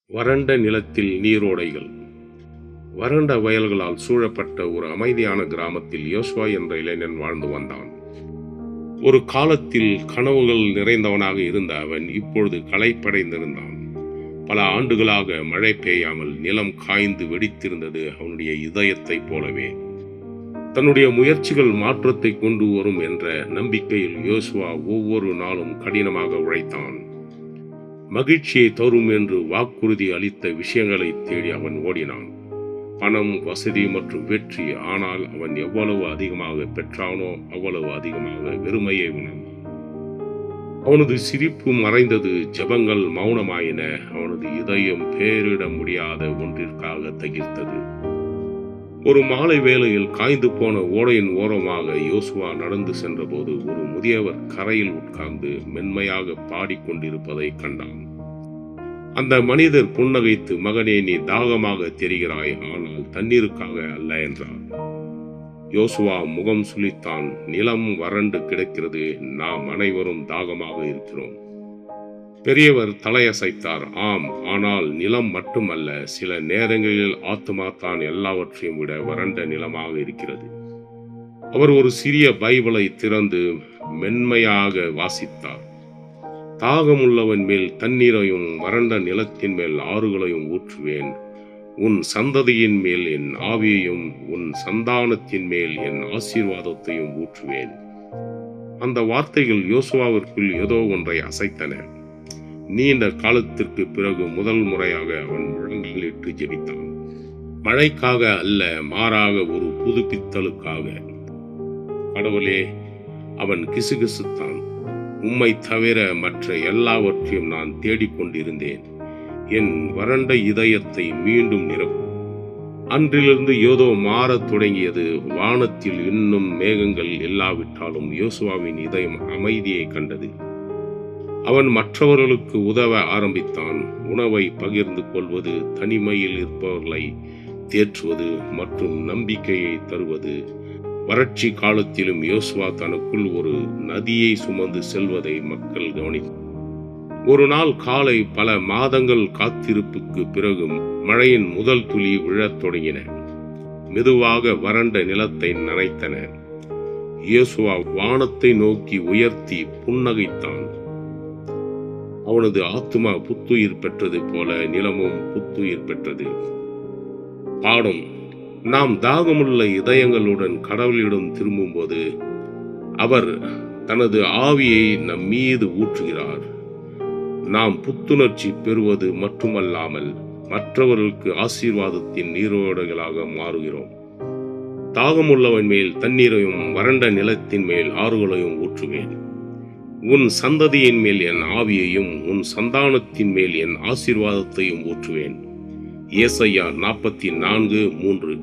வறண்ட நிலத்தில் நீரோடைகள். வறண்ட வயல்களால் சூழப்பட்ட ஒரு அமைதியான கிராமத்தில் யோசுவா என்ற இளைஞன் வாழ்ந்து வந்தான். ஒரு காலத்தில் கனவுகள் நிறைந்தவனாக இருந்த அவன் இப்பொழுது களைப்படைந்திருந்தான். பல ஆண்டுகளாக மழை பெய்யாமல் நிலம் காய்ந்து வெடித்திருந்தது அவனுடைய இதயத்தைப் போலவே. தன்னுடைய முயற்சிகள் மாற்றத்தை கொண்டு வரும் என்ற நம்பிக்கையில் யோசுவா ஒவ்வொரு நாளும் கடினமாக உழைத்தான். மகிழ்ச்சியை தரும் என்று வாக்குறுதி அளித்த விஷயங்களை தேடி அவன் ஓடினான். பணம், வசதி மற்றும் வெற்றி. ஆனால் அவன் எவ்வளவு அதிகமாக பெற்றானோ அவ்வளவு அதிகமாக வெறுமையை உணர்ந்தான். அவனது சிரிப்பு மறைந்தது, ஜெபங்கள் மௌனமாயின. அவனது இதயம் பேரிட முடியாத ஒன்றிற்காக தகிர்த்தது. ஒரு மாலை வேளையில் காய்ந்து போன ஓடையின் ஓரமாக யோசுவா நடந்து சென்றபோது ஒரு முதியவர் கரையில் உட்கார்ந்து மென்மையாக பாடிக்கொண்டிருப்பதை கண்டான். அந்த மனிதர் புன்னகைத்து, "மகனே, நீ தாகமாக தெரிகிறாய், ஆனால் தண்ணீருக்காக அல்ல" என்றார். யோசுவா முகம் சுளித்தான். நிலம் வறண்டு கிடக்கிறது, நாம் அனைவரும் தாகமாக இருக்கிறோம். பெரியவர் தலையசைத்தார். ஆம், ஆனால் நிலம் மட்டுமல்ல, சில நேரங்களில் ஆத்துமா தான் எல்லாவற்றையும் விட வறண்ட நிலமாக இருக்கிறது. அவர் ஒரு சிறிய பைபிளை திறந்து மென்மையாக வாசித்தார். தாகமுள்ளவன் மேல் தண்ணீரையும் வறண்ட நிலத்தின் மேல் ஆறுகளையும் ஊற்றுவேன். உன் சந்ததியின் மேல் என் ஆவியையும் உன் சந்தானத்தின் மேல் என் ஆசீர்வாதத்தையும் ஊற்றுவேன். அந்த வார்த்தைகள் யோசுவாவிற்குள் ஏதோ ஒன்றை அசைத்தன. நீண்ட காலத்திற்கு பிறகு முதல் முறையாக அவன் முழங்காலிட்டு ஜெபித்தான். மழைக்காக அல்ல, மாறாக ஒரு புதுப்பித்தலுக்காக. கடவுளே, அவன் கிசுகிசுத்தான், உம்மை தவிர மற்ற எல்லாவற்றையும் நான் தேடிக்கொண்டிருந்தேன். என் வறண்ட இதயத்தை மீண்டும் நிரப்பும். அன்றிலிருந்து ஏதோ மாறத் தொடங்கியது. வானத்தில் இன்னும் மேகங்கள் இல்லாவிட்டாலும் யோசுவாவின் இதயம் அமைதியை கண்டது. அவன் மற்றவர்களுக்கு உதவ ஆரம்பித்தான். உணவை பகிர்ந்து கொள்வது, தனிமையில் இருப்பவர்களை தேற்றுவது மற்றும் நம்பிக்கையை தருவது. வறட்சி காலத்திலும் யோசுவா தனக்குள் ஒரு நதியை சுமந்து செல்வதை மக்கள் கவனித்தார். ஒரு நாள் காலை, பல மாதங்கள் காத்திருப்புக்கு பிறகு மழையின் முதல் துளி விழத் தொடங்கின. மெதுவாக வறண்ட நிலத்தை நனைத்தன. யோசுவா வானத்தை நோக்கி உயர்த்தி புன்னகைத்தான். அவனது ஆத்துமா புத்துயிர் பெற்றது போல நிலமும் புத்துயிர் பெற்றது. பாடம்: நாம் தாகமுள்ள இதயங்களுடன் கடவுளிடம் திரும்பும்போது அவர் தனது ஆவியை நம் மீது ஊற்றுகிறார். நாம் புத்துணர்ச்சி பெறுவது மட்டுமல்லாமல் மற்றவர்களுக்கு ஆசீர்வாதத்தின் நீரோடைகளாக மாறுகிறோம். தாகமுள்ளவன் மேல் தண்ணீரையும் வறண்ட நிலத்தின் மேல் ஆறுகளையும் ஊற்றுவேன். உன் சந்ததியின் மேல் என் ஆவியையும் உன் சந்தானத்தின் மேல் என் ஆசீர்வாதத்தையும் ஊற்றுவேன். ஏசாயா 44:3.